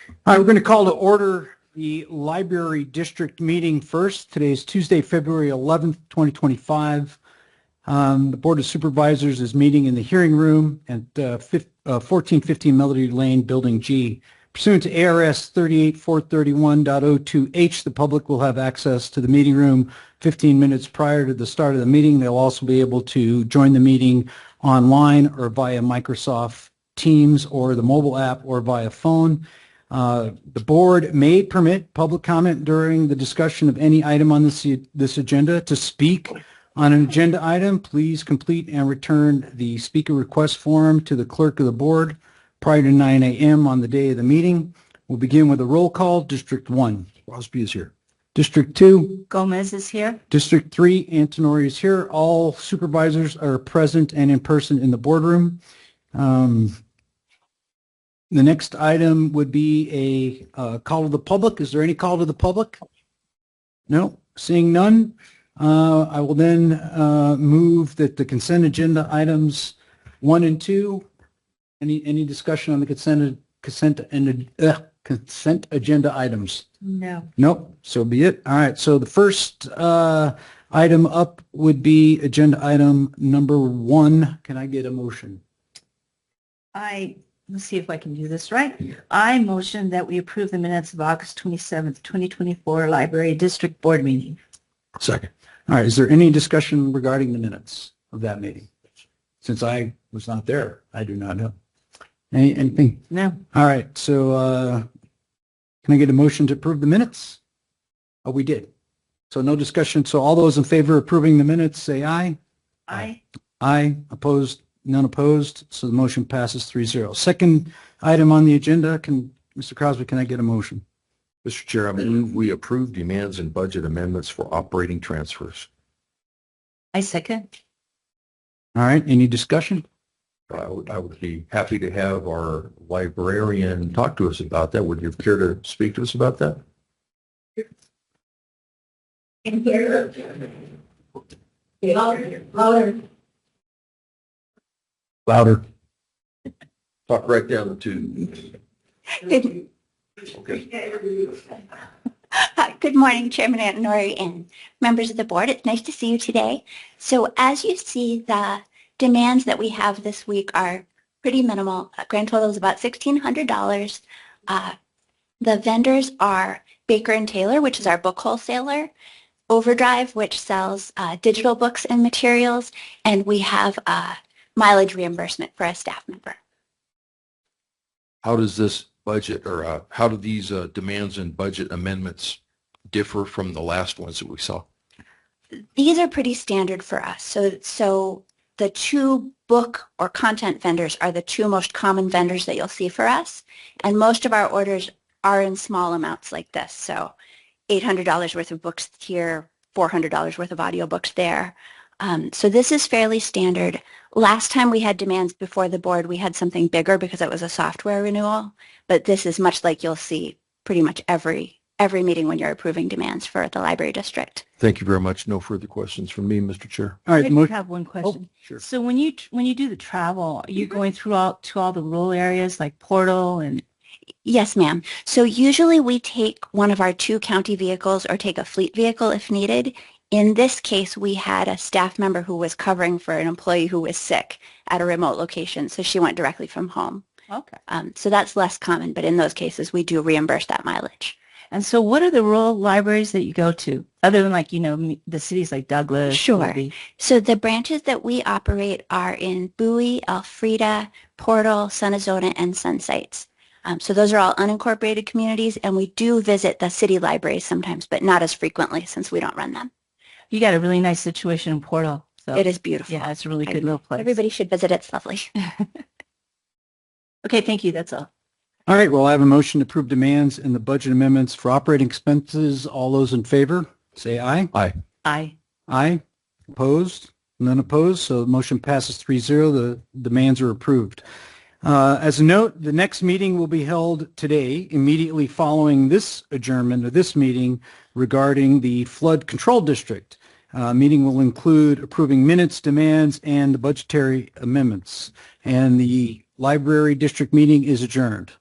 All right, we're going to call to order the Library District meeting first. Today is Tuesday, February 11th, 2025. The Board of Supervisors is meeting in the hearing room at 1415 Melody Lane, Building G. Pursuant to ARS 38431.02H, the public will have access to the meeting room 15 minutes prior to the start of the meeting. They'll also be able to join the meeting online or via Microsoft Teams or the mobile app or via phone. The board may permit public comment during the discussion of any item on this agenda. To speak on an agenda item, please complete and return the speaker request form to the clerk of the board prior to 9 a.m. on the day of the meeting. We'll begin with a roll call. District 1. Crosby is here. District 2. Gomez is here. District 3. Antonori is here. All supervisors are present and in person in the boardroom. The next item would be a call to the public. Is there any call to the public? No. Seeing none, I will then move that the consent agenda items 1 and 2. Any discussion on the consent agenda items? No. Nope. So be it. All right. So the first item up would be agenda item number 1. Can I get a motion? Let's see if I can do this right. I motion that we approve the minutes of August 27th, 2024 Library District Board meeting. Second. All right. Is there any discussion regarding the minutes of that meeting? Since I was not there, I do not know. Anything? No. All right. So can I get a motion to approve the minutes? Oh, we did. So no discussion. So all those in favor of approving the minutes, say aye. Aye. Aye. Opposed? None opposed. So the motion passes 3-0. Second item on the agenda, Mr. Crosby, can I get a motion? Mr. Chair, I move we approve demands and budget amendments for operating transfers. I second. All right. Any discussion? I would be happy to have our librarian talk to us about that. Would you care to speak to us about that? Louder. Talk right down the tube. Okay. Good morning, Chairman Antonori and members of the board. It's nice to see you today. So as you see, the demands that we have this week are pretty minimal. Grand total is about $1,600. The vendors are Baker and Taylor, which is our book wholesaler, Overdrive, which sells digital books and materials, and we have mileage reimbursement for a staff member. How does this budget or how do these demands and budget amendments differ from the last ones that we saw? These are pretty standard for us. So the two book or content vendors are the two most common vendors that you'll see for us. And most of our orders are in small amounts like this. So $800 worth of books here, $400 worth of audiobooks there. So this is fairly standard. Last time we had demands before the board, we had something bigger because it was a software renewal. But this is much like you'll see pretty much every meeting when you're approving demands for the library district. Thank you very much. No further questions from me, Mr. Chair. All right. I have one question. Oh, sure. So when you do the travel, are you going through all the rural areas like Portal and? Yes, ma'am. So usually we take one of our 2 county vehicles or take a fleet vehicle if needed. In this case, we had a staff member who was covering for an employee who was sick at a remote location, so she went directly from home. Okay. So that's less common, but in those cases, we do reimburse that mileage. And so what are the rural libraries that you go to, other than like, the cities like Douglas? Sure. Maybe? So the branches that we operate are in Bowie, Elfrida, Portal, Sunnazona, and Sunsites. So those are all unincorporated communities, and we do visit the city libraries sometimes, but not as frequently since we don't run them. You got a really nice situation in Portal. So It is beautiful. yeah, it's a really good little place. Everybody should visit. It's lovely. Okay, thank you. That's all. All right. Well, I have a motion to approve demands and the budget amendments for operating expenses. All those in favor, say aye. Aye. Aye. Aye. Opposed? None opposed. So the motion passes 3-0. The demands are approved. As a note, the next meeting will be held today, immediately following this adjournment of this meeting regarding the flood control district. Meeting will include approving minutes, demands, and the budgetary amendments. And the library district meeting is adjourned.